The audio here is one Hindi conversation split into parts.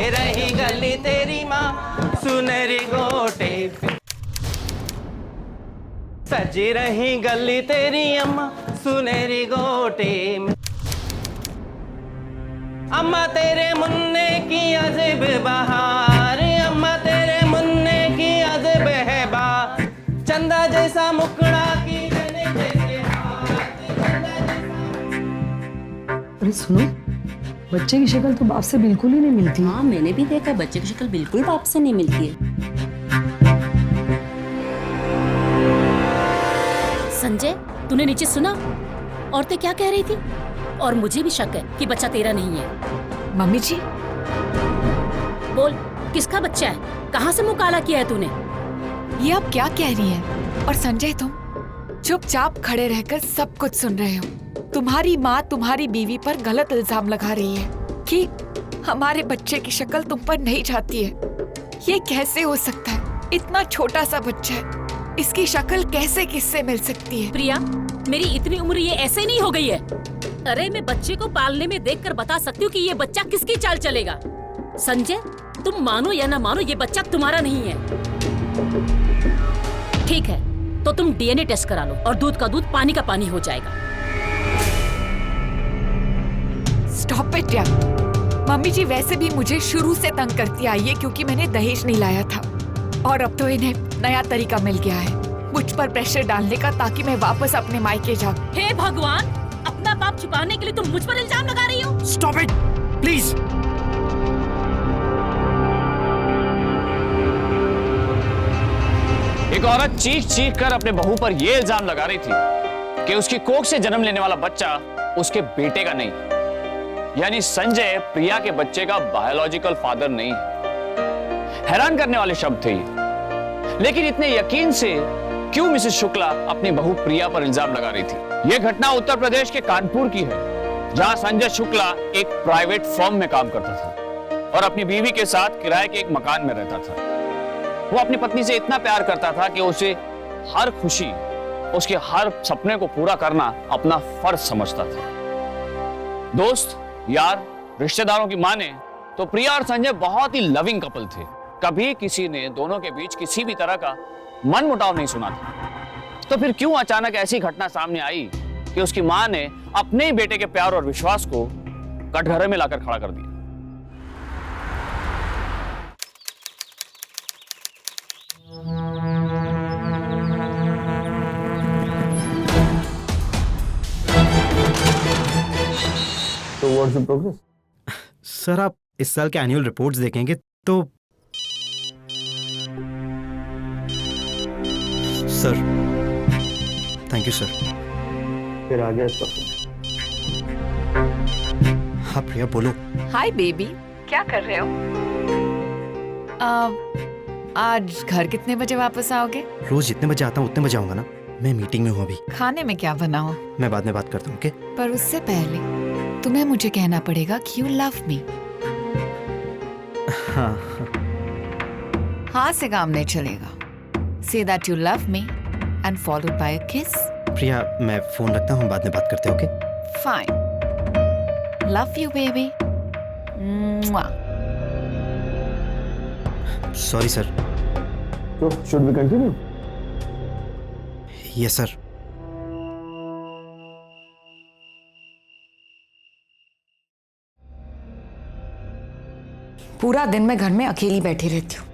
सजी रही गली तेरी माँ सुनहरी गोटे पे, सजी रही गली तेरी अम्मा सुनहरी गोटे में। अम्मा तेरे मुन्ने की अजब बहार, अम्मा तेरे मुन्ने की अजब है बात, चंदा जैसा मुखड़ा की जने जैसे हाथ, चंदा जैसा। अरे सुनो, बच्चे की शक्ल तो बाप से बिल्कुल ही नहीं मिलती। हाँ मैंने भी देखा, बच्चे की शक्ल बिल्कुल बाप से नहीं मिलती है। संजय तूने नीचे सुना औरतें क्या कह रही थी? और मुझे भी शक है कि बच्चा तेरा नहीं है। मम्मी जी बोल किसका बच्चा है? कहाँ से मुंह काला किया है तूने? ये आप क्या कह रही हैं? और संजय तुम चुपचाप खड़े रहकर सब कुछ सुन रहे हो। तुम्हारी माँ तुम्हारी बीवी पर गलत इल्जाम लगा रही है कि हमारे बच्चे की शक्ल तुम पर नहीं जाती है। ये कैसे हो सकता है? इतना छोटा सा बच्चा है, इसकी शक्ल कैसे किससे मिल सकती है? प्रिया मेरी इतनी उम्र ये ऐसे नहीं हो गई है। अरे मैं बच्चे को पालने में देखकर बता सकती हूँ कि ये बच्चा किसकी चाल चलेगा। संजय तुम मानो या ना मानो ये बच्चा तुम्हारा नहीं है। ठीक है तो तुम डीएनए टेस्ट करा लो और दूध का दूध पानी का पानी हो जाएगा। स्टॉप इट यार। मम्मी जी वैसे भी मुझे शुरू से तंग करती आई है क्योंकि मैंने दहेज नहीं लाया था, और अब तो इन्हें नया तरीका मिल गया है मुझ पर प्रेशर डालने का ताकि मैं वापस अपने मायके जाऊं। हे भगवान, अपना पाप छुपाने के लिए तुम मुझ पर इल्जाम लगा रही हो। Stop it please. एक औरत चीख चीख कर अपने बहू पर यह इल्जाम लगा रही थी कि उसकी कोख से जन्म लेने वाला बच्चा उसके बेटे का नहीं, यानी संजय प्रिया के बच्चे का बायोलॉजिकल फादर नहीं है। हैरान करने वाले शब्द थे ये, लेकिन इतने यकीन से क्यों मिसेस शुक्ला अपनी बहू प्रिया पर इल्जाम लगा रही थी? यह घटना उत्तर प्रदेश के कानपुर की है, जहां संजय शुक्ला एक प्राइवेट फर्म में काम करता था और अपनी बीवी के साथ किराए के एक मकान में रहता था। वो अपनी पत्नी से इतना प्यार करता था कि उसे हर खुशी, उसके हर सपने को पूरा करना अपना फर्ज समझता था। दोस्त, यार, रिश्तेदारों की माने तो प्रिया और संजय बहुत ही लविंग कपल थे। कभी किसी ने दोनों के बीच किसी भी तरह का मनमुटाव नहीं सुना था। तो फिर क्यों अचानक ऐसी घटना सामने आई कि उसकी मां ने अपने ही बेटे के प्यार और विश्वास को कटघरे में लाकर खड़ा कर दिया? तो व्हाट्स द प्रोग्रेस? सर आप इस साल के एनुअल रिपोर्ट्स देखेंगे तो सर, थैंक यू सर। फिर आ गया इसका। हाँ प्रिया बोलो। हाय बेबी, क्या कर रहे हो? आज घर कितने बजे वापस आओगे? रोज जितने बजे आता हूँ उतने बजे आऊंगा ना। मैं मीटिंग में हूँ अभी। खाने में क्या बनाओ? मैं बाद में बात करता हूँ। ओके? पर उससे पहले तुम्हें मुझे कहना पड़ेगा कि यू लव मी। हाँ। हाँ से काम नहीं चलेगा। Say that you love me and followed by a kiss. प्रिया मैं फोन रखता हूँ, बाद में बात करते हैं। Okay? Fine. Love you, baby. Mwah. Sorry sir. तो should we continue? Yes sir. पूरा दिन मैं घर में अकेली बैठी रहती हूँ,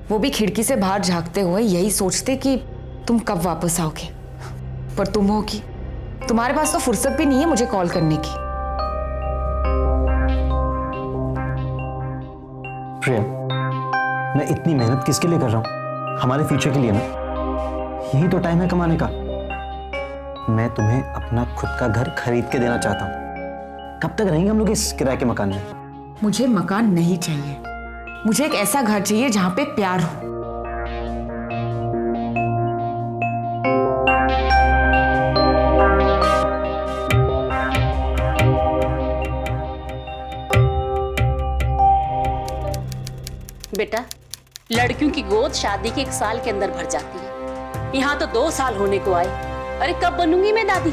वो भी खिड़की से बाहर झांकते हुए यही सोचते कि तुम कब वापस आओगे। पर तुम हो कि तुम्हारे पास तो फुर्सत भी नहीं है मुझे कॉल करने की। प्रिया, मैं इतनी मेहनत किसके लिए कर रहा हूँ? हमारे फ्यूचर के लिए ना। यही तो टाइम है कमाने का। मैं तुम्हें अपना खुद का घर खरीद के देना चाहता हूँ। कब तक रहेंगे हम लोग इस किराए के मकान में? मुझे मकान नहीं चाहिए, मुझे एक ऐसा घर चाहिए जहां पे प्यार हो। बेटा, लड़कियों की गोद शादी के 1 साल के अंदर भर जाती है। यहाँ तो 2 साल होने को आए। अरे कब बनूंगी मैं दादी?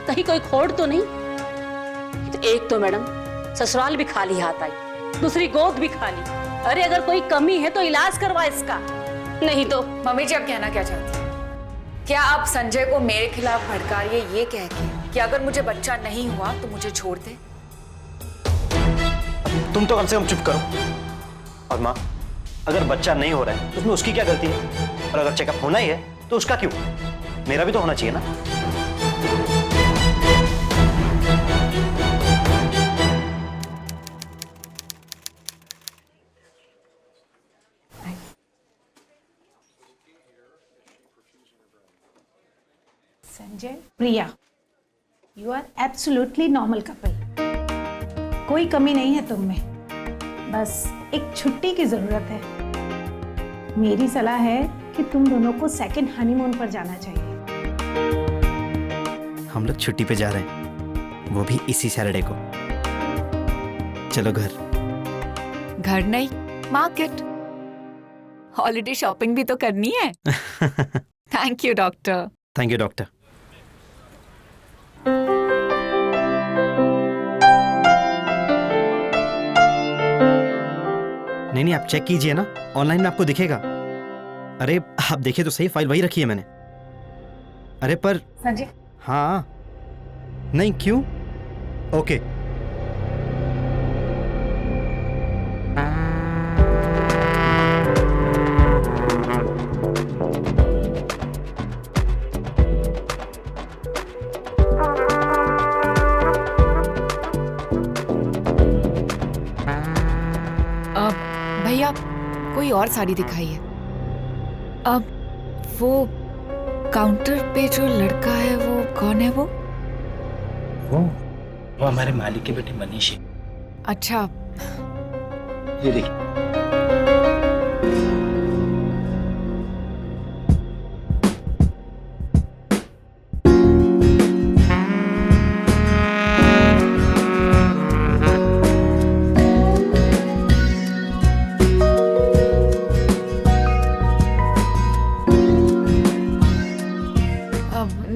कहीं कोई खोड़ तो नहीं? तो एक तो मैडम ससुराल भी खाली हाथ आई दूसरी गोद भी खा ली। अरे अगर कोई कमी है तो इलाज करवा इसका, नहीं तो। मम्मी जी, आप कहना क्या चाहती हैं? क्या आप संजय को मेरे खिलाफ भड़का रही है ये कह के कि अगर मुझे बच्चा नहीं हुआ तो मुझे छोड़ दे? तुम तो कम से कम चुप करो। और माँ, अगर बच्चा नहीं हो रहा है तो उसमें उसकी क्या गलती है? और अगर चेकअप होना ही है तो उसका क्यों? मेरा भी तो होना चाहिए ना। Sanjay, Priya, you are absolutely normal couple. कोई कमी नहीं है तुम में, बस एक छुट्टी की जरूरत है। मेरी सलाह है कि तुम दोनों को सेकंड हनीमून पर जाना चाहिए। हम लोग छुट्टी पे जा रहे हैं, वो भी इसी सैटरडे को। चलो घर। घर नहीं, मार्केट। हॉलिडे शॉपिंग भी तो करनी है। Thank you doctor. Thank you doctor. नहीं, आप चेक कीजिए ना, ऑनलाइन में आपको दिखेगा। अरे आप देखिए तो सही, फाइल वही रखी है मैंने। अरे पर संजय, हाँ, नहीं क्यों? ओके। भैया कोई और साड़ी दिखाइए। अब वो काउंटर पे जो लड़का है वो कौन है? वो हमारे मालिक के बेटे मनीष है। अच्छा, ये देखिए।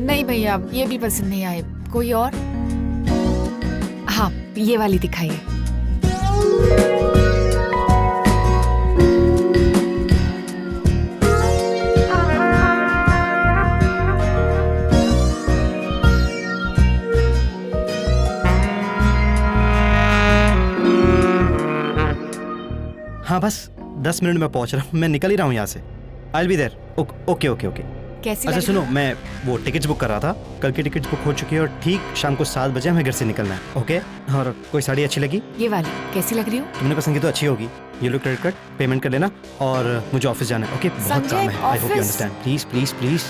नहीं भैया, ये भी पसंद नहीं आए। कोई और? हाँ, ये वाली दिखाइए। हाँ बस 10 मिनट में पहुंच रहा हूँ, मैं निकल ही रहा हूँ यहाँ से। I will be there. Okay okay okay. कैसी अच्छा लगी? सुनो, मैं वो टिकट्स बुक कर रहा था, कल की टिकट्स बुक हो चुकी है और ठीक शाम को 7 बजे हमें घर से निकलना है। ओके। और कोई साड़ी अच्छी लगी? ये वाली कैसी लग रही हो? तुमने पसंद की तो अच्छी होगी। ये लो क्रेडिट कार्ड, पेमेंट कर लेना और मुझे ऑफिस जाना है। ओके, बहुत संजय, काम है। I hope you office? Understand. Please please please.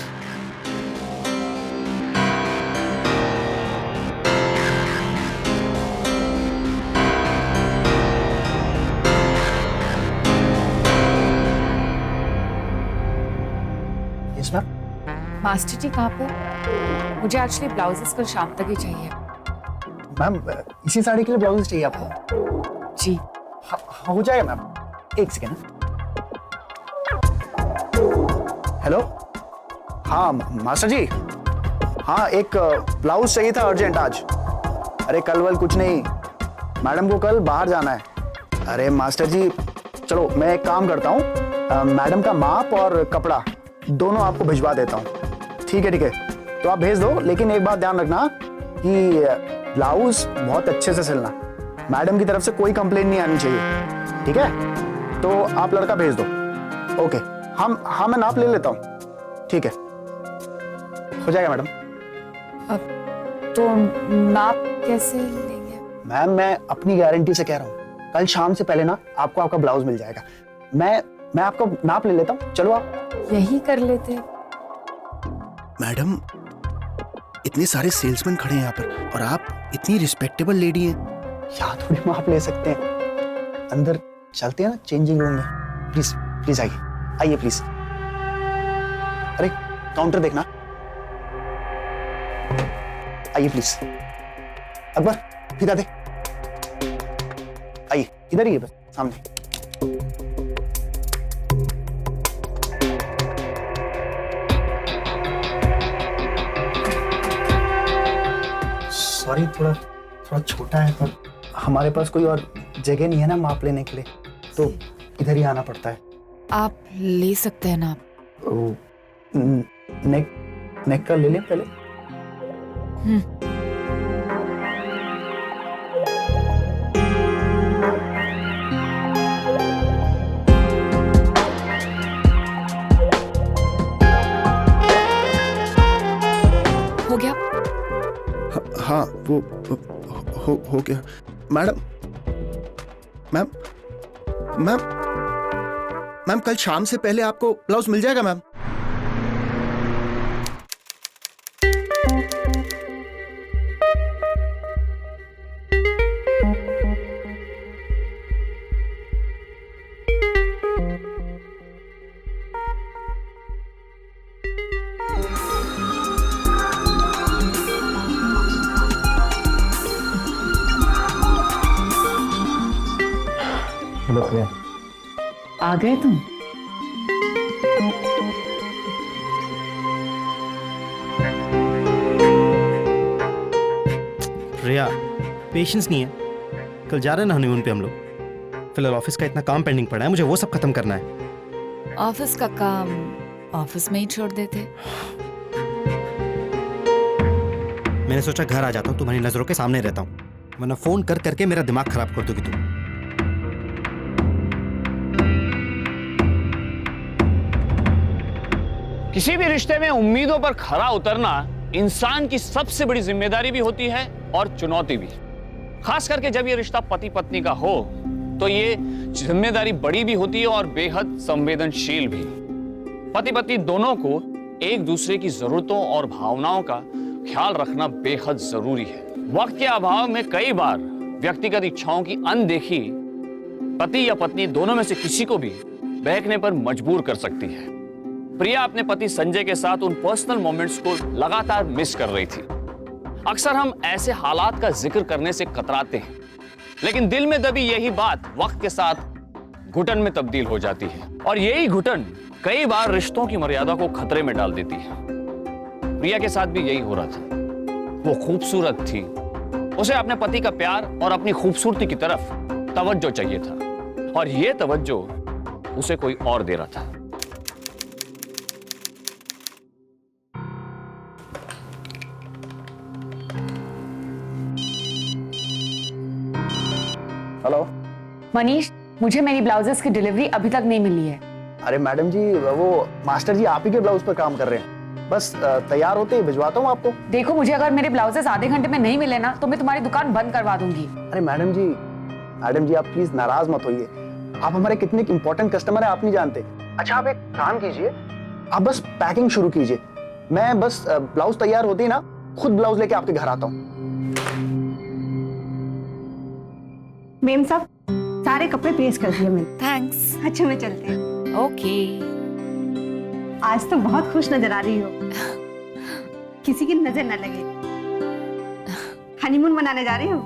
Yes ma'am. Master ji कहाँ पे? मुझे एक्चुअली ब्लाउजेस कल शाम तक ही चाहिए। मैम, इसी साड़ी के लिए ब्लाउज चाहिए आपको? जी। हाँ, हो जाएगा मैम। एक सेकेंड। हेलो, हाँ मास्टर जी। हाँ, एक ब्लाउज चाहिए था अर्जेंट आज। अरे कल वल कुछ नहीं, मैडम को कल बाहर जाना है। अरे मास्टर जी, चलो मैं एक काम करता हूँ, मैडम का माप और कपड़ा दोनों आपको भिजवा देता हूँ। ठीक है, तो आप भेज दो, लेकिन एक बात ध्यान रखना कि ब्लाउज बहुत अच्छे से सिलना। मैडम की तरफ से कोई कंप्लेन नहीं आनी चाहिए, ठीक है? तो आप लड़का भेज दो। ओके, हाँ मैं नाप ले लेता हूँ। ठीक है, हो जाएगा मैडम। अब तो नाप कैसे लेंगे? मैम, मैं अपनी गारंटी से कह रहा हूँ, कल शाम से पहले ना आपको आपका ब्लाउज मिल जाएगा। मैं आपका नाप ले लेता हूँ। चलो आप यही कर लेते। मैडम, इतने सारे सेल्समैन खड़े हैं यहाँ पर और आप इतनी रिस्पेक्टेबल लेडी हैं। यहाँ थोड़ी माप ले सकते हैं, अंदर चलते हैं ना चेंजिंग रूम में। प्लीज प्लीज आइए प्लीज। अरे काउंटर देखना, आइए प्लीज। अकबर इधर देख, आइए इधर ही है बस सामने। सॉरी, थोड़ा छोटा है, पर हमारे पास कोई और जगह नहीं है ना माप लेने के लिए, तो इधर ही आना पड़ता है। आप ले सकते हैं ना। नेक का ले लें पहले। हो गया? हाँ वो हो गया। मैडम मैम मैम मैम कल शाम से पहले आपको ब्लाउज मिल जाएगा मैम। हेलो प्रिया। आ गए तुम? प्रिया, पेशेंस नहीं है। कल जा रहे हैं ना हनीमून पे हम लोग। फिलहाल ऑफिस का इतना काम पेंडिंग पड़ा है, मुझे वो सब खत्म करना है। ऑफिस का काम ऑफिस में ही छोड़ देते। मैंने सोचा घर आ जाता हूँ, तुम्हारी नजरों के सामने रहता हूँ, वरना फोन कर करके मेरा दिमाग खराब कर दोगी तुम। किसी भी रिश्ते में उम्मीदों पर खरा उतरना इंसान की सबसे बड़ी जिम्मेदारी भी होती है और चुनौती भी। खास करके जब ये रिश्ता पति पत्नी का हो तो ये जिम्मेदारी बड़ी भी होती है और बेहद संवेदनशील भी। पति पत्नी दोनों को एक दूसरे की जरूरतों और भावनाओं का ख्याल रखना बेहद जरूरी है। वक्त के अभाव में कई बार व्यक्तिगत इच्छाओं की अनदेखी पति या पत्नी दोनों में से किसी को भी बहकने पर मजबूर कर सकती है। प्रिया अपने पति संजय के साथ उन पर्सनल मोमेंट्स को लगातार मिस कर रही थी। अक्सर हम ऐसे हालात का जिक्र करने से कतराते हैं, लेकिन दिल में दबी यही बात वक्त के साथ घुटन में तब्दील हो जाती है और यही घुटन कई बार रिश्तों की मर्यादा को खतरे में डाल देती है। प्रिया के साथ भी यही हो रहा था। वो खूबसूरत थी, उसे अपने पति का प्यार और अपनी खूबसूरती की तरफ तवज्जो चाहिए था और ये तवज्जो उसे कोई और दे रहा था। हेलो मनीष, मुझे मेरी ब्लाउजेस की डिलीवरी अभी तक नहीं मिली है। अरे मैडम जी, वो मास्टर जी आप ही के ब्लाउज पर काम कर रहे हैं। बस तैयार होते ही भिजवाता हूँ आपको। देखो, मुझे अगर मेरे ब्लाउजेस आधे घंटे में नहीं मिले ना तो मैं तुम्हारी दुकान बंद करवा दूंगी। अरे मैडम जी आप प्लीज नाराज मत होइए। आप हमारे कितने इंपॉर्टेंट कस्टमर है आप नहीं जानते। अच्छा आप एक काम कीजिए, आप बस पैकिंग शुरू कीजिए। मैं बस ब्लाउज तैयार होते ही ना खुद ब्लाउज लेके आपके घर आता हूँ। मेम साहब, सारे कपड़े प्रेस कर दिए मैंने। थैंक्स। अच्छा मैं चलते हैं। ओके। आज तो बहुत खुश नजर आ रही हो। किसी की नजर न लगे। हनीमून मनाने जा रही हो?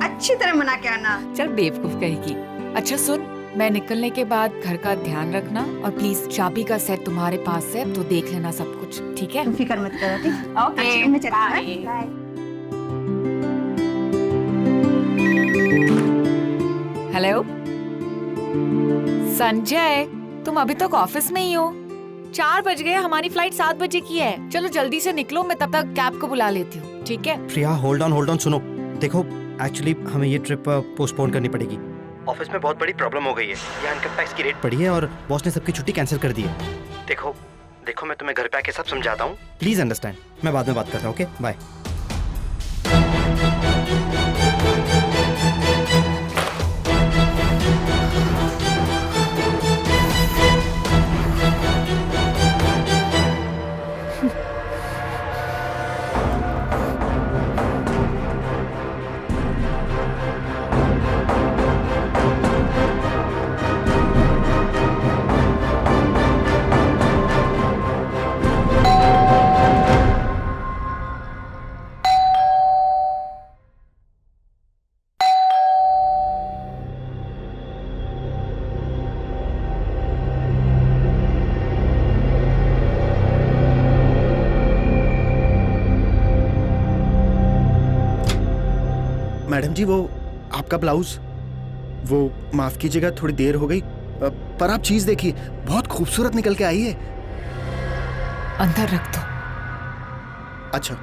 अच्छी तरह मना के आना। चल बेवकूफ कहेगी। अच्छा सुन, मैं निकलने के बाद घर का ध्यान रखना और प्लीज चाबी का सेट तुम्हारे पास है तो देख लेना सब कुछ, ठीक है? तुम फिक्र मत करो, ठीक? ओके, मैं चलती हूँ। बाय। हेलो संजय, तुम अभी तक ऑफिस में ही हो? 4 बज गए, हमारी फ्लाइट 7 बजे की है। चलो जल्दी से निकलो, मैं तब तक कैब को बुला लेती हूँ, ठीक है? प्रिया होल्ड ऑन, सुनो। देखो एक्चुअली हमें ये ट्रिप पोस्टपोन करनी पड़ेगी। ऑफिस में बहुत बड़ी प्रॉब्लम हो गई है। यहाँ इनकम टैक्स की रेट पड़ी है और बॉस ने सबकी छुट्टी कैंसिल कर दी है। देखो मैं तुम्हें घर पे आके सब समझाता हूँ, प्लीज अंडरस्टैंड। मैं बाद में बात करता हूँ, ओके बाय। मैडम जी वो आपका ब्लाउज। वो माफ कीजिएगा, थोड़ी देर हो गई, पर आप चीज देखिए, बहुत खूबसूरत निकल के आई है। अंदर रख दो। अच्छा।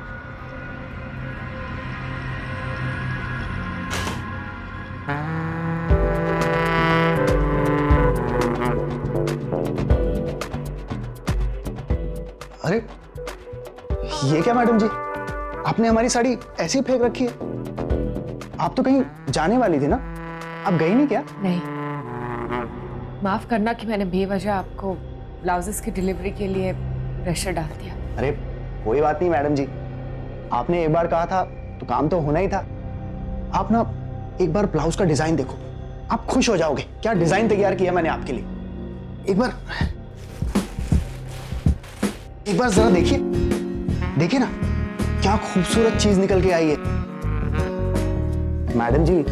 अरे ये क्या मैडम जी, आपने हमारी साड़ी ऐसी फेंक रखी है? आप तो कहीं जाने वाली थी ना, आप गई नहीं क्या? नहीं, माफ करना कि मैंने बेवजह आपको ब्लाउजेस की डिलीवरी के लिए प्रेशर डाल दिया। अरे कोई बात नहीं मैडम जी, आपने एक बार कहा था तो काम तो होना ही था। आप ना एक बार ब्लाउज का डिजाइन देखो, आप खुश हो जाओगे। क्या डिजाइन तैयार किया मैंने आपके लिए, एक बार जरा देखिए, देखिए ना क्या खूबसूरत चीज निकल के आई है। मैडम जी,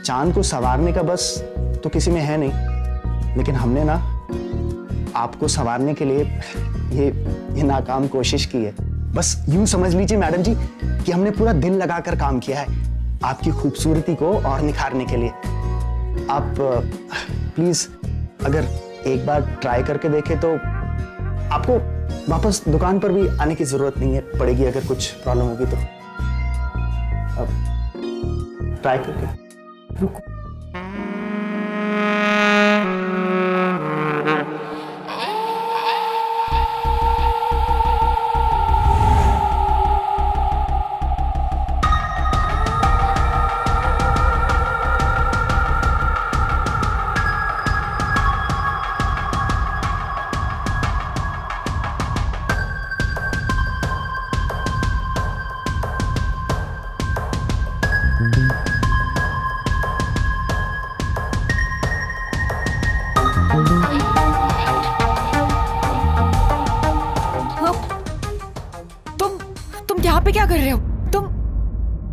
चांद को संवारने का बस तो किसी में है नहीं, लेकिन हमने ना आपको संवारने के लिए ये नाकाम कोशिश की है। बस यूं समझ लीजिए मैडम जी कि हमने पूरा दिल लगाकर काम किया है आपकी खूबसूरती को और निखारने के लिए। आप प्लीज अगर एक बार ट्राई करके देखें तो आपको वापस दुकान पर भी आने की जरूरत नहीं है पड़ेगी। अगर कुछ प्रॉब्लम होगी तो अब ट्राई करके रुको। तुम यहाँ पे क्या कर रहे हो? तुम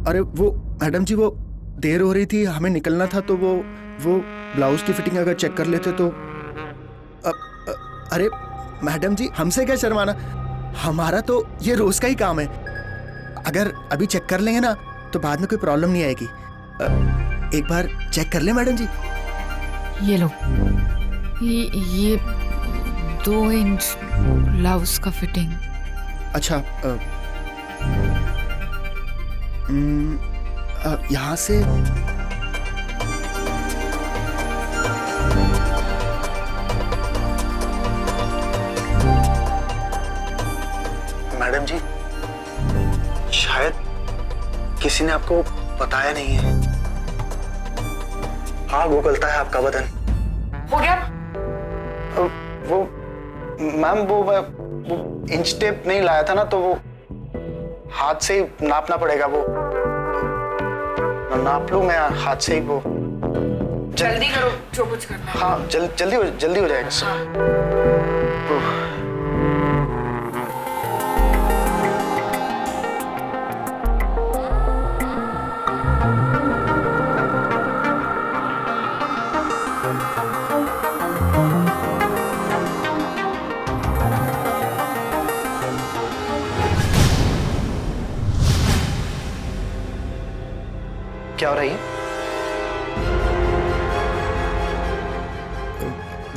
अरे वो मैडम जी, वो देर हो रही थी, हमें निकलना था, तो वो ब्लाउज की फिटिंग अगर चेक कर लेते तो। अरे मैडम जी, हमसे क्या शर्माना, हमारा तो ये रोज का ही काम है। अगर अभी चेक कर लेंगे ना तो बाद में कोई प्रॉब्लम नहीं आएगी। एक बार चेक कर ले मैडम जी। ये लो, ये 2 इंच ब्लाउज का फिटिंग। अच्छा, यहाँ से मैडम जी, शायद किसी ने आपको बताया नहीं है। हाँ, वो गलता है आपका बदन। हो गया? वो मैम, वो इंच टेप नहीं लाया था ना, तो वो हाथ से ही नापना पड़ेगा। वो नाप लूं मैं हाथ से ही। वो जल्दी करो जो कुछ करना है। हाँ, जल्दी हो जाएगा सर। क्या हो रही है?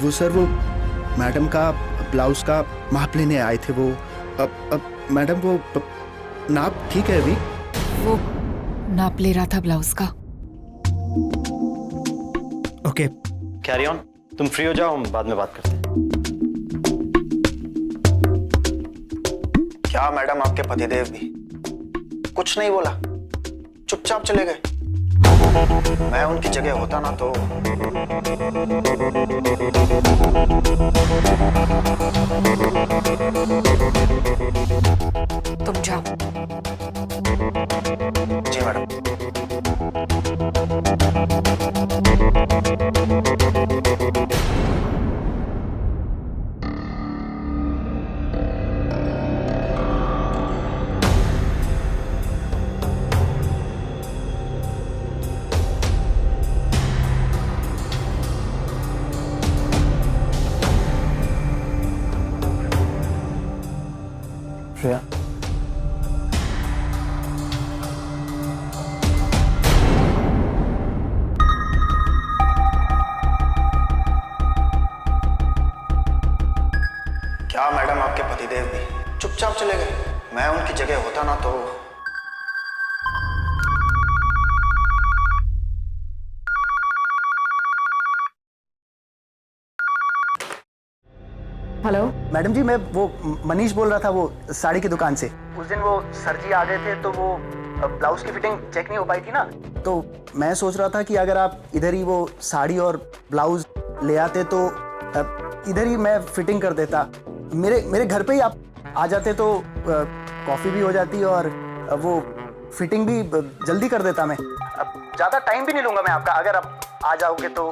वो सर, वो मैडम का ब्लाउज का माप लेने आए थे। वो अब मैडम, वो नाप ठीक है अभी? वो नाप ले रहा था ब्लाउज का। Okay, carry on. तुम फ्री हो जाओ, हम बाद में बात करते हैं। क्या मैडम, आपके पतिदेव भी कुछ नहीं बोला, चुपचाप चले गए? मैं उनकी जगह होता ना तो तुम जाओ। जी मैडम। श्रेया, चुपचाप चले गए। मैं उनकी जगह होता ना तो। हेलो। मैडम जी, मैं वो मनीष बोल रहा था, वो साड़ी की दुकान से। उस दिन वो सर जी आ गए थे तो वो ब्लाउज की फिटिंग चेक नहीं हो पाई थी ना, तो मैं सोच रहा था कि अगर आप इधर ही वो साड़ी और ब्लाउज ले आते तो इधर ही मैं फिटिंग कर देता। मेरे घर पे ही आप आ जाते तो कॉफ़ी भी हो जाती और वो फिटिंग भी जल्दी कर देता मैं। अब ज़्यादा टाइम भी नहीं लूँगा मैं आपका, अगर आप आ जाओगे तो।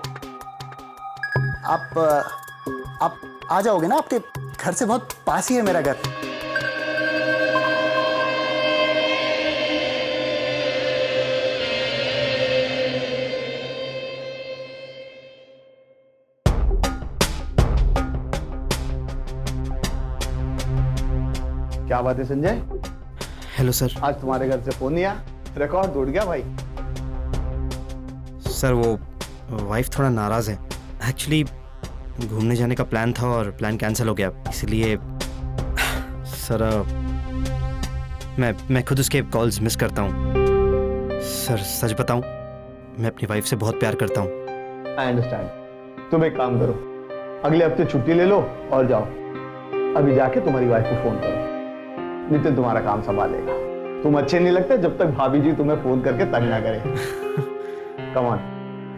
आप आ जाओगे ना? आपके घर से बहुत पास ही है मेरा घर। क्या बात है संजय? Hello sir. आज तुम्हारे घर से फोन नहीं आया, रिकॉर्ड टूट गया भाई। सर वो वाइफ थोड़ा नाराज है। एक्चुअली घूमने जाने का प्लान था और प्लान कैंसिल हो गया, इसलिए सर मैं खुद उसके कॉल्स मिस करता हूँ। सर सच बताऊँ, मैं अपनी वाइफ से बहुत प्यार करता हूँ। I understand. तुम एक काम करो, अगले हफ्ते छुट्टी ले लो और जाओ। अभी जाके तुम्हारी वाइफ को फोन करो, नितिन तुम्हारा काम संभालेगा। तुम अच्छे नहीं लगते जब तक भाभी जी तुम्हें फोन करके तंग ना करे। कम ऑन,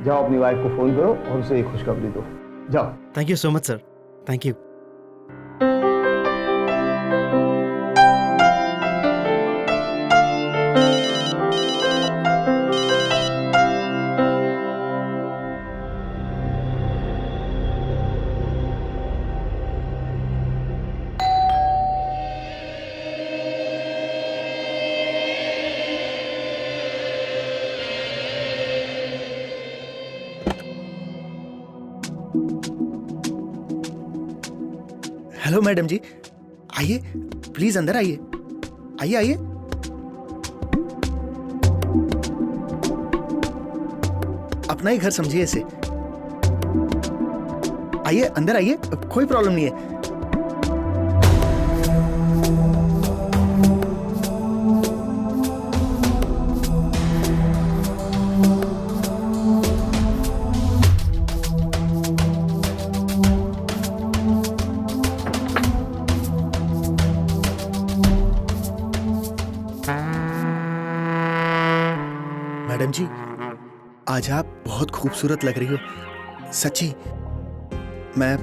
जाओ अपनी वाइफ को फोन करो और उसे एक खुशखबरी दो। जाओ। Thank you so much sir, thank you. Hello madam ji, आइए प्लीज, अंदर आइए। आइए आइए। अपना ही घर समझिए इसे। आइए अंदर आइए, कोई प्रॉब्लम नहीं है। मैडम जी, आज आप बहुत खूबसूरत लग रही हो, सच्ची। मैं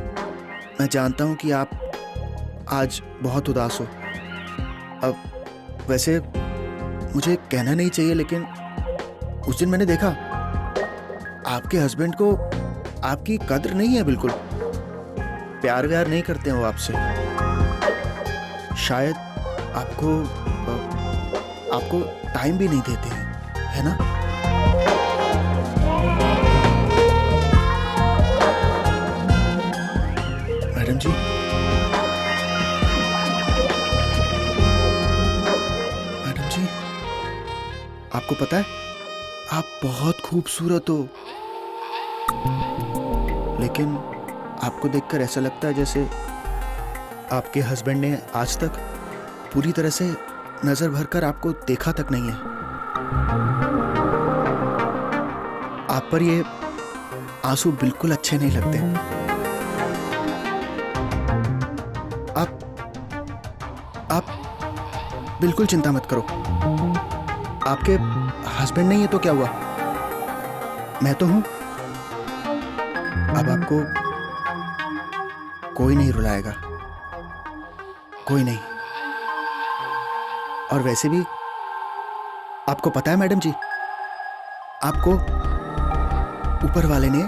जानता हूं कि आप आज बहुत उदास हो। अब वैसे मुझे कहना नहीं चाहिए, लेकिन उस दिन मैंने देखा आपके हस्बैंड को आपकी कद्र नहीं है बिल्कुल। प्यार व्यार नहीं करते हो आपसे। शायद आपको टाइम भी नहीं देते हैं, है ना? मैडम जी, मैडम जी, आपको पता है आप बहुत खूबसूरत हो, लेकिन आपको देखकर ऐसा लगता है जैसे आपके हस्बैंड ने आज तक पूरी तरह से नजर भरकर आपको देखा तक नहीं है। आप पर ये आंसू बिल्कुल अच्छे नहीं लगते। आप बिल्कुल चिंता मत करो। आपके हस्बैंड नहीं है तो क्या हुआ, मैं तो हूं। अब आपको कोई नहीं रुलाएगा, कोई नहीं। और वैसे भी आपको पता है मैडम जी, आपको ऊपर वाले ने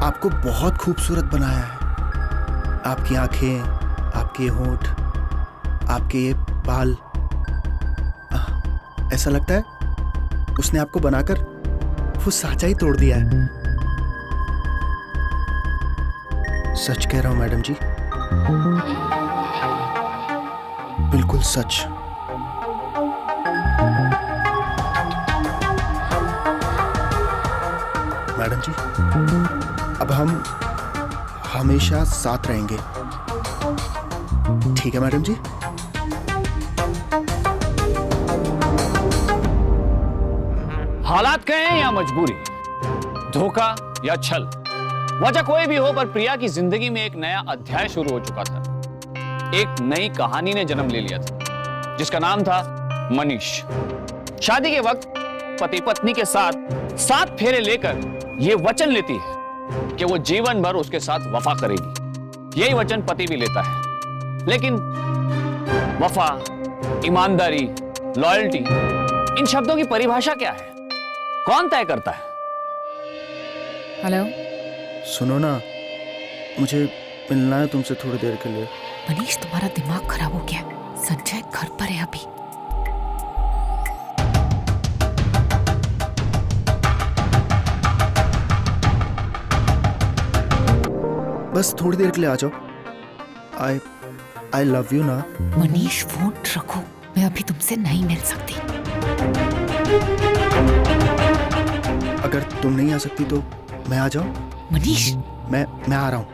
आपको बहुत खूबसूरत बनाया है। आपकी आंखें, आपके होंठ, आपके ये बाल, ऐसा लगता है उसने आपको बनाकर वो सांचा ही तोड़ दिया है। सच कह रहा हूं मैडम जी, बिल्कुल सच। मैडम जी, अब हम हमेशा साथ रहेंगे, ठीक है मैडम जी? हालात कहें या मजबूरी, धोखा या छल, वजह कोई भी हो, पर प्रिया की जिंदगी में एक नया अध्याय शुरू हो चुका था। एक नई कहानी ने जन्म ले लिया था जिसका नाम था मनीष। शादी के वक्त पति पत्नी के साथ 7 फेरे लेकर यह वचन लेती है कि वो जीवन भर उसके साथ वफा करेगी। यही वचन पति भी लेता है, लेकिन वफा, ईमानदारी, लॉयल्टी, इन शब्दों की परिभाषा क्या है? कौन तय करता है? हेलो सुनो ना, मुझे मिलना है तुमसे थोड़ी देर के लिए। मनीष, तुम्हारा दिमाग खराब हो गया। संजय घर पर है अभी। बस थोड़ी देर के लिए आ जाओ। आई लव यू ना। मनीष, फोन रखो, मैं अभी तुमसे नहीं मिल सकती। अगर तुम नहीं आ सकती तो मैं आ जाऊं? मनीष, मैं आ रहा हूं।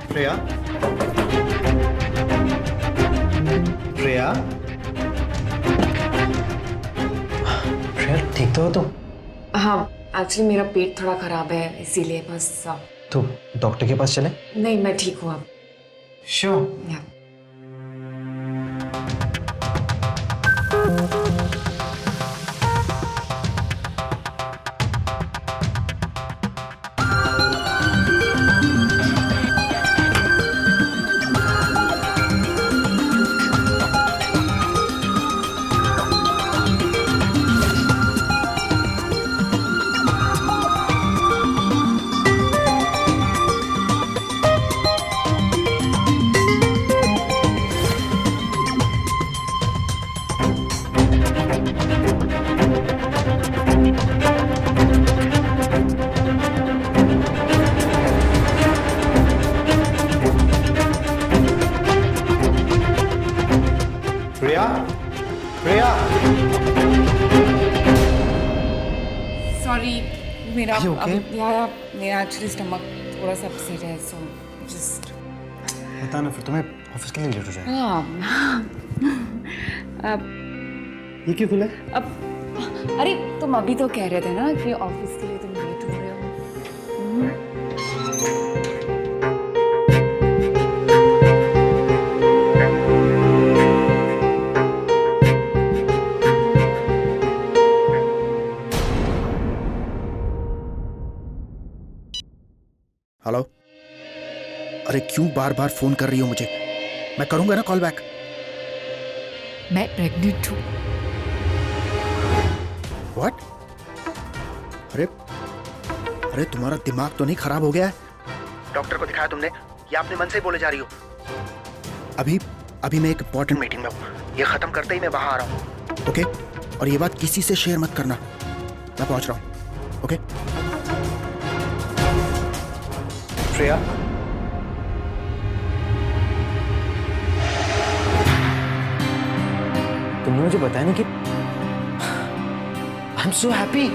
प्रिया, प्रिया, प्रिया ठीक तो हो तुम? हाँ, एक्चुअली मेरा पेट थोड़ा खराब है, इसीलिए बस। तो डॉक्टर के पास चले? नहीं, मैं ठीक हूँ अब। श्योर। या प्रिया, प्रिया, सॉरी, मेरा Are you okay? मेरा एक्चुअली स्टमक थोड़ा सा अपसेट है, सो जस्ट। बता ना, फिर तुम्हें ऑफिस के लिए लेट हो जाएगा। ये क्यों खुला? अब अरे तुम अभी तो कह रहे थे ना कि ऑफिस के लिए तुम लेट हो रहे हो। हेलो। अरे क्यों बार बार फोन कर रही हो मुझे? मैं करूंगा ना कॉल बैक। मैं प्रेग्नेंट हूँ। व्हाट? अरे अरे तुम्हारा दिमाग तो नहीं खराब हो गया है? डॉक्टर को दिखाया तुमने या अपने मन से ही बोले जा रही हो? अभी मैं एक इंपॉर्टेंट मीटिंग में हूँ। ये खत्म करते ही मैं बाहर आ रहा हूँ, ओके? और ये बात किसी से शेयर मत करना। मैं पहुंच रहा हूँ, ओके? प्रिया, तुमने मुझे बताया नहीं कि आई एम सो हैप्पी।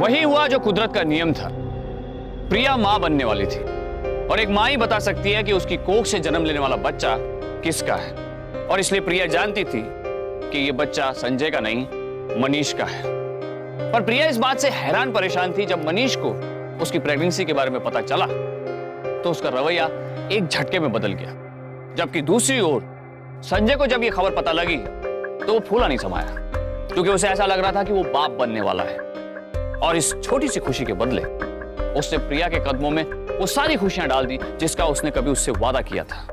वही हुआ जो कुदरत का नियम था। प्रिया मां बनने वाली थी, और एक मां ही बता सकती है कि उसकी कोख से जन्म लेने वाला बच्चा किसका है। और इसलिए प्रिया जानती थी कि यह बच्चा संजय का नहीं, मनीष का है। पर प्रिया इस बात से हैरान परेशान थी जब मनीष को उसकी प्रेगनेंसी के बारे में पता चला तो उसका रवैया एक झटके में बदल गया। जबकि दूसरी ओर संजय को जब यह खबर पता लगी तो वो फूला नहीं समाया, क्योंकि उसे ऐसा लग रहा था कि वो बाप बनने वाला है। और इस छोटी सी खुशी के बदले उसने प्रिया के कदमों में वो सारी खुशियां डाल दी जिसका उसने कभी उससे वादा किया था।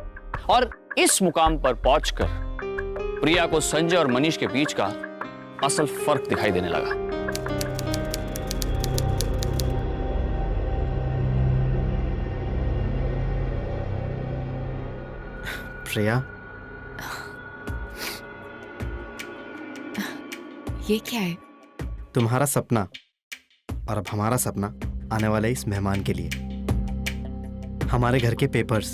और इस मुकाम पर पहुंचकर प्रिया को संजय और मनीष के बीच का असल फर्क दिखाई देने लगा। प्रिया, ये क्या है? तुम्हारा सपना और अब हमारा सपना आने वाले इस मेहमान के लिए। हमारे घर के पेपर्स,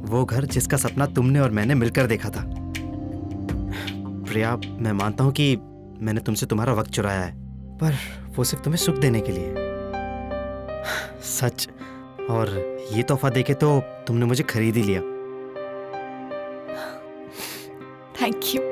वो घर जिसका सपना तुमने और मैंने मिलकर देखा था। प्रिया, मैं मानता हूं कि मैंने तुमसे तुम्हारा वक्त चुराया है, पर वो सिर्फ तुम्हें सुख देने के लिए। सच, और ये तोहफा देके तो तुमने मुझे खरीद ही लिया। Thank you.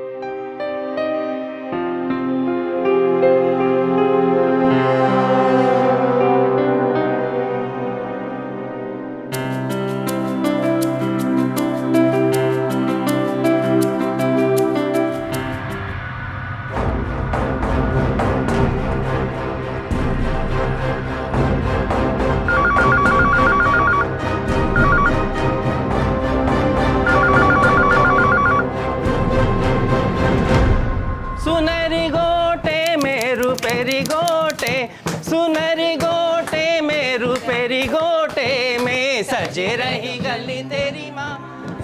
सुनहरी गोटे में रुपेरी गोटे, सुनहरी गोटे में रुपेरी गोटे में सजे रही गली तेरी माँ,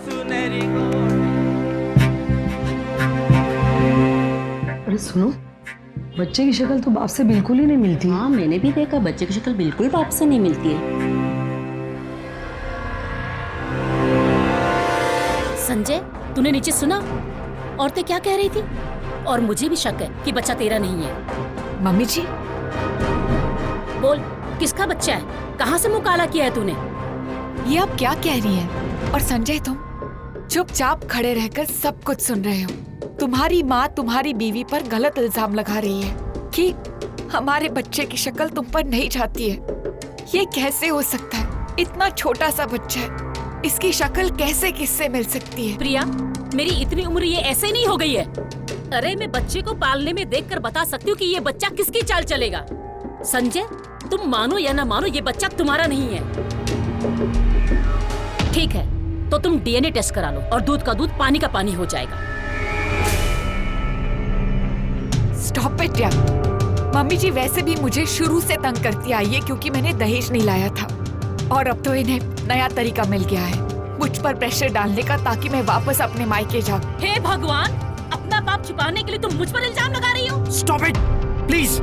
सुनहरी गोटे। अरे सुनो, बच्चे की शक्ल तो बाप से बिल्कुल ही नहीं मिलती। हाँ मैंने भी देखा, बच्चे की शक्ल बिल्कुल बाप से नहीं मिलती है। संजय तूने नीचे सुना औरतें क्या कह रही थी? और मुझे भी शक है कि बच्चा तेरा नहीं है। मम्मी जी बोल किसका बच्चा है? कहाँ से मुंह काला किया है तूने? ये आप क्या कह रही हैं? और संजय तुम चुपचाप खड़े रहकर सब कुछ सुन रहे हो। तुम्हारी माँ तुम्हारी बीवी पर गलत इल्जाम लगा रही है कि हमारे बच्चे की शक्ल तुम पर नहीं जाती है। ये कैसे हो सकता है? इतना छोटा सा बच्चा है, इसकी शक्ल कैसे किससे मिल सकती है? प्रिया मेरी इतनी उम्र ये ऐसे नहीं हो गई है। अरे मैं बच्चे को पालने में देखकर बता सकती हूँ कि ये बच्चा किसकी चाल चलेगा। संजय तुम मानो या ना मानो ये बच्चा तुम्हारा नहीं है। ठीक है तो तुम डीएनए टेस्ट करा लो और दूध का दूध पानी का पानी हो जाएगा। स्टॉप इट यार। मम्मी जी वैसे भी मुझे शुरू से तंग करती आई है क्योंकि मैंने दहेज नहीं लाया था, और अब तो इन्हें नया तरीका मिल गया है मुझ पर प्रेशर डालने का ताकि मैं वापस अपने मायके जाऊं। हे भगवान, अपना पाप छुपाने के लिए तुम मुझ पर इल्जाम लगा रही हो। Stop it please.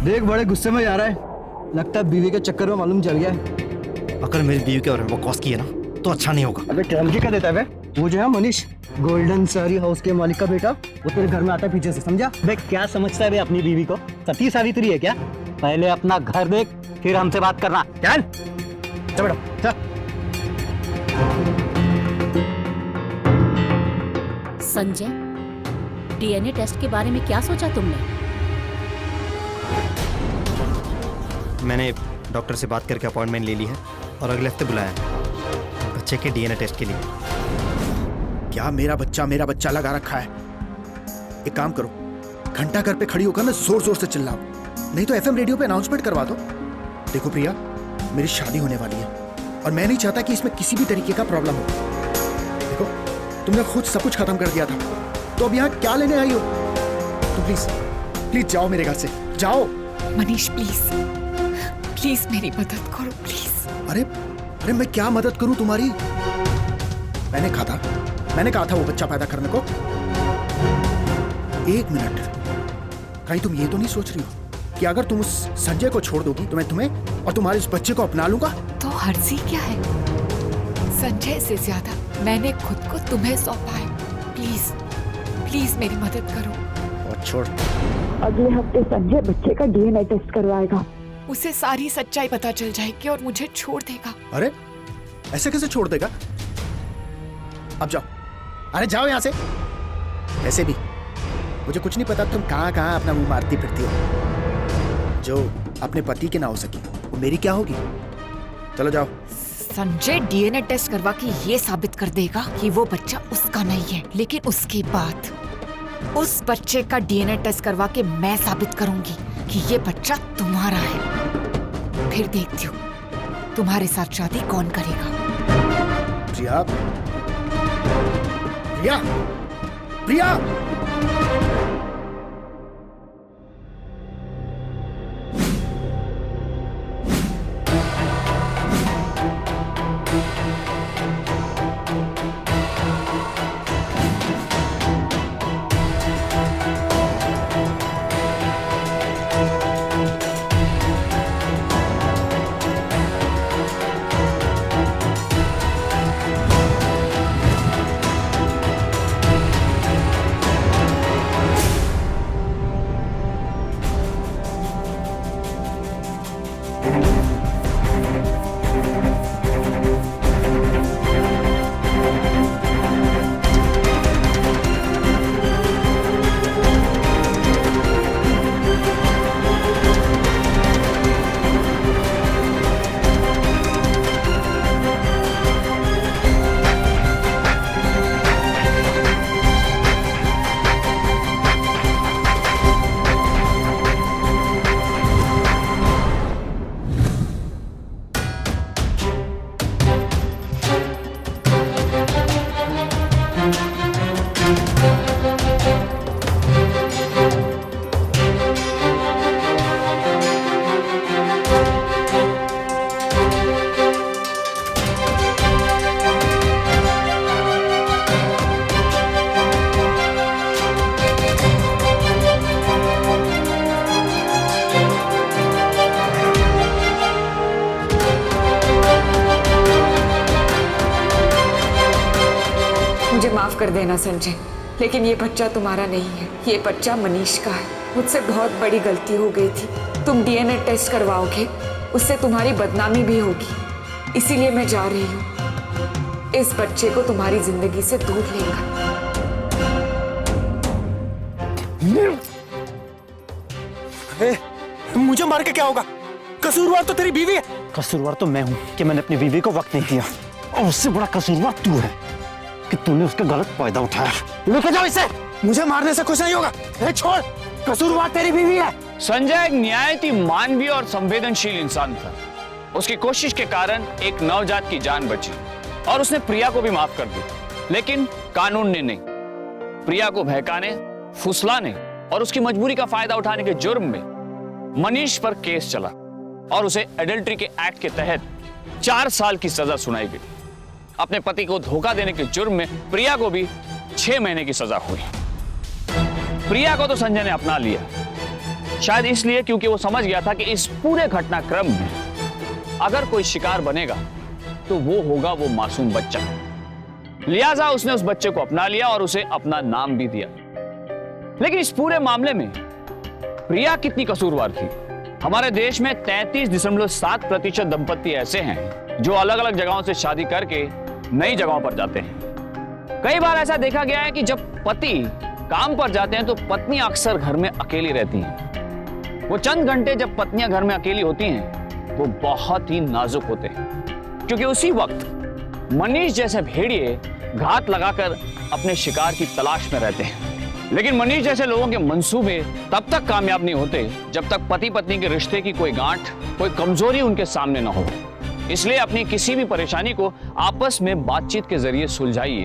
देख बड़े गुस्से में जा रहा है, लगता है बीवी के चक्कर में मालूम चल गया है। अगर मेरी बीवी के और बकवास की है ना तो अच्छा नहीं होगा। अबे टैलेंट क्या देता है बे? वो जो है मनीष, गोल्डन सारी हाउस के मालिक का बेटा, वो तेरे घर में आता है पीछे से, समझा? बे क्या समझता है बे अपनी बीवी को? सती सावित्री है क्या? पहले अपना घर देख फिर हमसे बात करना। चल चल बेटा चल। संजय डीएनए टेस्ट के बारे में क्या सोचा तुमने? मैंने डॉक्टर से बात करके अपॉइंटमेंट ले ली है और अगले हफ्ते बुलाया है बच्चे के डीएनए टेस्ट के लिए। क्या मेरा बच्चा लगा रखा है? एक काम करो, घंटा घर पे खड़ी होकर ना जोर जोर से चिल्लाओ, नहीं तो एफएम रेडियो पे अनाउंसमेंट करवा दो। देखो प्रिया, मेरी शादी होने वाली है और मैं नहीं चाहता कि इसमें किसी भी तरीके का प्रॉब्लम हो। देखो तुमने खुद सब कुछ खत्म कर दिया था, तो अब यहाँ क्या लेने आई हो? तो प्लीज प्लीज जाओ मेरे घर से, जाओ। मनीष प्लीज प्लीज मेरी मदद करो प्लीज। अरे अरे मैं क्या मदद करूं तुम्हारी? मैंने कहा था वो बच्चा पैदा करने को। एक मिनट, कहीं तुम ये तो नहीं सोच रही हो कि अगर तुम उस संजय को छोड़ दोगी तो मैं तुम्हें और तुम्हारे उस बच्चे को अपना लूंगा? तो हर्जी क्या है? संजय से ज्यादा मैंने खुद को तुम्हें सौंपा है। प्लीज प्लीज मेरी मदद करो। और छोड़, अगले हफ्ते संजय बच्चे का डीएनए टेस्ट करवाएगा। उसे सारी सच्चाई पता चल जाएगी और मुझे छोड़ देगा। अरे ऐसे कैसे छोड़ देगा? अब जाओ, अरे जाओ यहाँ से। ऐसे भी मुझे कुछ नहीं पता तुम कहाँ कहाँ अपना मुंह मारती फिरती हो। जो अपने पति के ना हो सकी वो मेरी क्या होगी? चलो जाओ। संजय डीएनए टेस्ट करवा के ये साबित कर देगा कि वो बच्चा उसका नहीं है, लेकिन उसके बाद उस बच्चे का डीएनए टेस्ट करवा के मैं साबित करूंगी कि ये बच्चा तुम्हारा है। फिर देखती हूँ तुम्हारे साथ शादी कौन करेगा। प्रिया, प्रिया, प्रिया। कर देना संजय, लेकिन ये बच्चा तुम्हारा नहीं है, ये बच्चा मनीष का है। मुझसे बहुत बड़ी गलती हो गई थी। तुम डीएनए टेस्ट करवाओगे, उससे तुम्हारी बदनामी भी होगी, इसीलिए मैं जा रही हूँ। इस बच्चे को तुम्हारी जिंदगी से दूर लेकर। मुझे मार के क्या होगा? कसूरवार तो तेरी बीवी है। कसूरवार तो मैं हूं कि मैंने अपनी बीवी को वक्त नहीं दिया, और उससे बड़ा कसूरवार तू है कि तूने उसका गलत फायदा उठाया। लेके जाओ इसे। मुझे मारने से कुछ नहीं होगा। छोड़, कसूरवार तेरी बीवी है। संजय एक न्यायती, मानवीय और संवेदनशील इंसान था। उसकी कोशिश के कारण एक नवजात की जान बची और उसने प्रिया को भी माफ कर दिया, लेकिन कानून ने नहीं। प्रिया को बहकाने, फुसलाने और उसकी मजबूरी का फायदा उठाने के जुर्म में मनीष पर केस चला और उसे एडल्ट्री के एक्ट के तहत 4 साल की सजा सुनाई गई। अपने पति को धोखा देने के जुर्म में प्रिया को भी 6 महीने की सजा हुई। प्रिया को तो संजय ने अपना लिया, शायद इसलिए क्योंकि वो समझ गया था कि इस पूरे घटनाक्रम में अगर कोई शिकार बनेगा तो वो होगा वो मासूम बच्चा। लिहाजा उसने उस बच्चे को अपना लिया और उसे अपना नाम भी दिया। लेकिन इस पूरे मामले में प्रिया कितनी कसूरवार थी? हमारे देश में 33.7% दंपत्ति ऐसे हैं जो अलग अलग जगहों से शादी करके नई जगहों पर जाते हैं। कई बार ऐसा देखा गया है कि जब पति काम पर जाते हैं तो पत्नियां अक्सर घर में अकेली रहती हैं। वो चंद घंटे जब पत्नियां घर में अकेली होती हैं वो बहुत ही नाजुक होते हैं, क्योंकि उसी वक्त मनीष जैसे भेड़िए घात लगाकर अपने शिकार की तलाश में रहते हैं। लेकिन मनीष जैसे लोगों के मंसूबे तब तक कामयाब नहीं होते जब तक पति पत्नी के रिश्ते की कोई गांठ, कोई कमजोरी उनके सामने ना हो। इसलिए अपनी किसी भी परेशानी को आपस में बातचीत के जरिए सुलझाइए।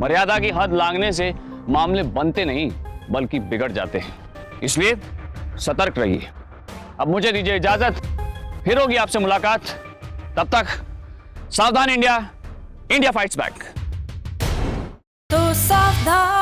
मर्यादा की हद लांघने से मामले बनते नहीं बल्कि बिगड़ जाते हैं। इसलिए सतर्क रहिए। अब मुझे दीजिए इजाजत, फिर होगी आपसे मुलाकात। तब तक सावधान इंडिया, इंडिया फाइट्स बैक। तो सावधान